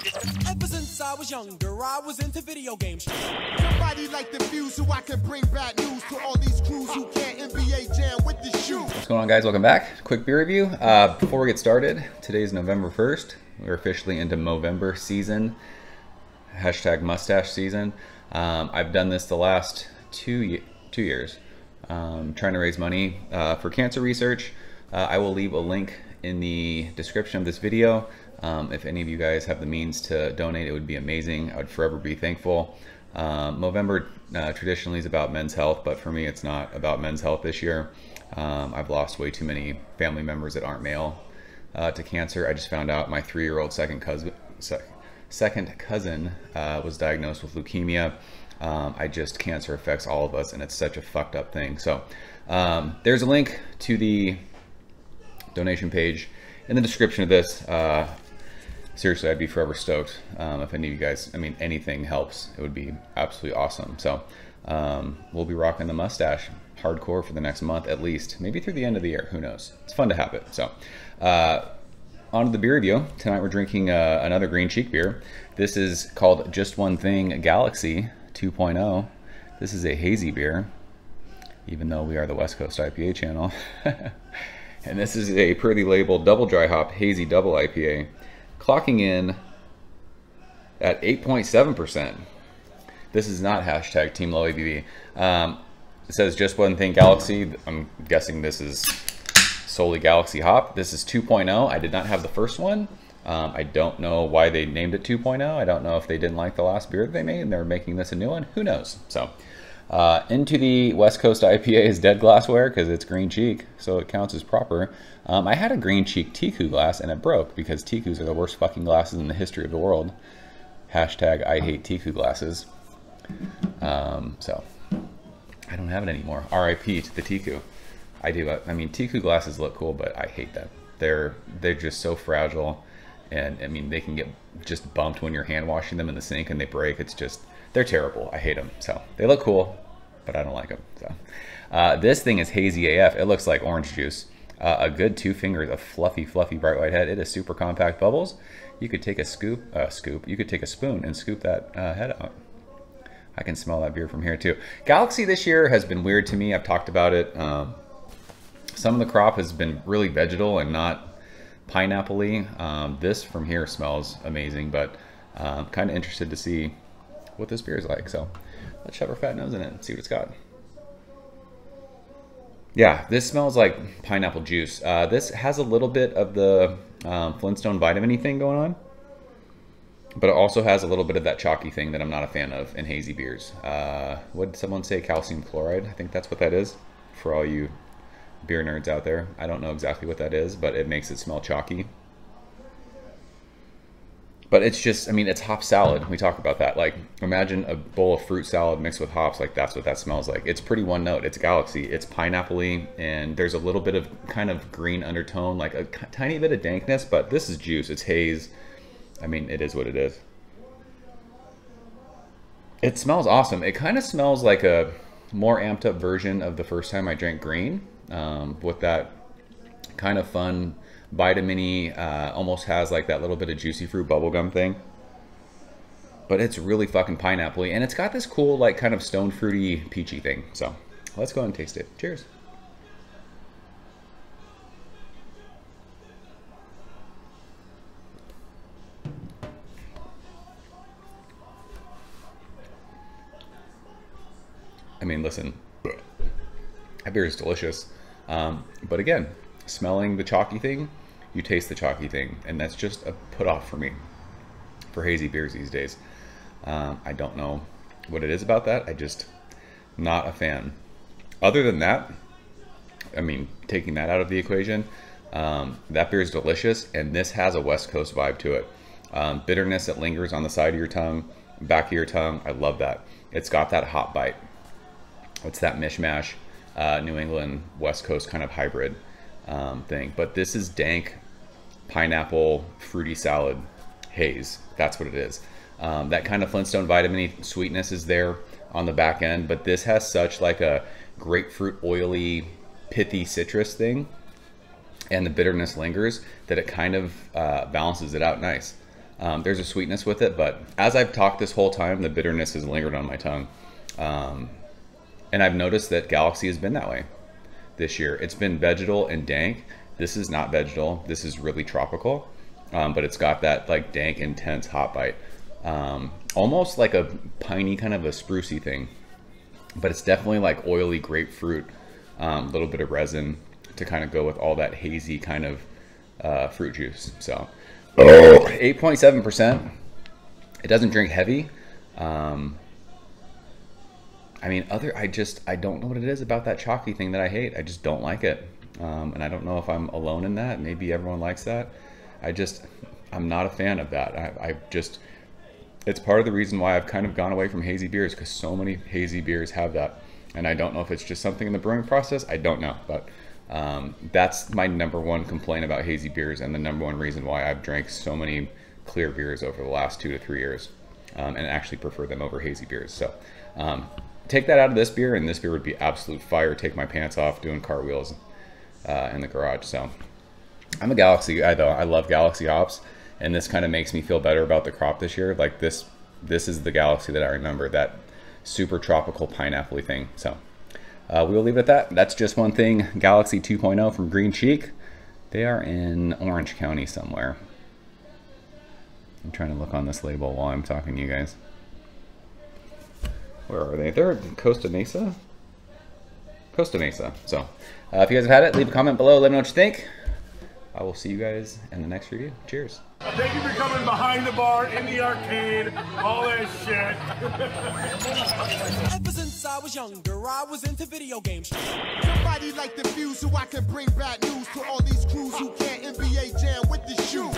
Ever since I was younger, I was into video games. Somebody like the Fuse so I can bring bad news to all these crews who can't NBA jam with the shoe. What's going on, guys? Welcome back. Quick beer review. Before we get started, today's November 1st. We're officially into Movember season. Hashtag mustache season. I've done this the last two years. Trying to raise money for cancer research. I will leave a link in the description of this video. If any of you guys have the means to donate, it would be amazing. I would forever be thankful. Movember traditionally is about men's health, but for me it's not about men's health this year. I've lost way too many family members that aren't male to cancer. I just found out my 3-year-old second cousin was diagnosed with leukemia. Cancer affects all of us, and it's such a fucked up thing. So there's a link to the donation page in the description of this. Seriously, I'd be forever stoked if any of you guys, anything helps. It would be absolutely awesome. So we'll be rocking the mustache hardcore for the next month at least, maybe through the end of the year, who knows. It's fun to have it. So on to the beer review. Tonight we're drinking another Green Cheek beer. This is called Just One Thing Galaxy 2.0. This is a hazy beer, even though we are the West Coast IPA channel. And this is a per the label double dry hop hazy double IPA, clocking in at 8.7%. This is not hashtag Team Low ABV. It says Just One Thing Galaxy. I'm guessing this is solely Galaxy hop. This is 2.0. I did not have the first one. I don't know why they named it 2.0. I don't know if they didn't like the last beer that they made and they're making this a new one. Who knows? So into the West Coast IPA is dead glassware because it's Green Cheek, so it counts as proper. I had a Green Cheek Tiku glass and it broke because Tikus are the worst fucking glasses in the history of the world. Hashtag I hate Tiku glasses. So I don't have it anymore. RIP to the Tiku. I do. Tiku glasses look cool, but I hate them. They're just so fragile, and they can get just bumped when you're hand washing them in the sink and they break. It's just, they're terrible. I hate them. So they look cool, but I don't like them. So this thing is hazy AF. It looks like orange juice. A good 2 fingers of fluffy bright white head. It is super compact bubbles. You could take a you could take a spoon and scoop that head out. I can smell that beer from here too. Galaxy this year has been weird to me. I've talked about it. Some of the crop has been really vegetal and not pineapple-y. This from here smells amazing, but I'm kind of interested to see what this beer is like. So let's shove our fat nose in it and see what it's got. Yeah, this smells like pineapple juice. This has a little bit of the Flintstone vitamin-y thing going on, but it also has a little bit of that chalky thing that I'm not a fan of in hazy beers. What did someone say? Calcium chloride? I think that's what that is for all you beer nerds out there. I don't know exactly what that is, but it makes it smell chalky. But it's just, it's hop salad. We talk about that. Like, imagine a bowl of fruit salad mixed with hops. Like, that's what that smells like. It's pretty one note. It's Galaxy. It's pineapple-y, and there's a little bit of kind of green undertone, like a tiny bit of dankness, but this is juice. It's haze. It is what it is. It smells awesome. It kind of smells like a more amped up version of the first time I drank Green, with that kind of fun vitamin-y, almost has like that little bit of juicy fruit bubblegum thing, but it's really fucking pineapple-y, and it's got this cool like kind of stone fruity peachy thing. So let's go and taste it. Cheers. Listen, that beer is delicious, but again, smelling the chalky thing, you taste the chalky thing, and that's just a put off for me for hazy beers these days. I don't know what it is about that. I just not a fan. Other than that, taking that out of the equation, that beer is delicious, and this has a West Coast vibe to it. Bitterness that lingers on the side of your tongue, back of your tongue. I love that. It's got that hop bite. It's that mishmash, New England West Coast kind of hybrid thing. But this is dank pineapple fruity salad haze. That's what it is. That kind of Flintstone vitamin-y sweetness is there on the back end, but this has such like a grapefruit oily pithy citrus thing, and the bitterness lingers, that it kind of balances it out nice. There's a sweetness with it, but as I've talked this whole time, the bitterness has lingered on my tongue. And I've noticed that Galaxy has been that way this year. It's been vegetal and dank. This is not vegetal. This is really tropical, but it's got that like dank, intense hop bite. Almost like a piney kind of a sprucey thing, but it's definitely like oily grapefruit, a little bit of resin to kind of go with all that hazy kind of fruit juice. So 8.7%. It doesn't drink heavy. I mean, I don't know what it is about that chalky thing that I hate. I just don't like it. And I don't know if I'm alone in that. Maybe everyone likes that. I'm not a fan of that. It's part of the reason why I've kind of gone away from hazy beers, because so many hazy beers have that. And I don't know if it's just something in the brewing process. I don't know, but that's my number one complaint about hazy beers, and the number one reason why I've drank so many clear beers over the last 2 to 3 years, and actually prefer them over hazy beers. So take that out of this beer, and this beer would be absolute fire. Take my pants off doing cartwheels in the garage. So I'm a Galaxy guy, though. I love Galaxy hops, and this kind of makes me feel better about the crop this year. Like this is the Galaxy that I remember, that super tropical pineapple-y thing. So we'll leave it at that. That's just one thing. Galaxy 2.0 from Green Cheek. They are in Orange County somewhere. I'm trying to look on this label while I'm talking to you guys. Where are they? They're in Costa Mesa? Costa Mesa. So if you guys have had it, leave a comment below. Let me know what you think. I will see you guys in the next review. Cheers. Thank you for coming behind the bar, in the arcade, all that shit. Ever since I was younger, I was into video games. Somebody like the fuse so I can bring bad news to all these crews who can't NBA jam with the shoe.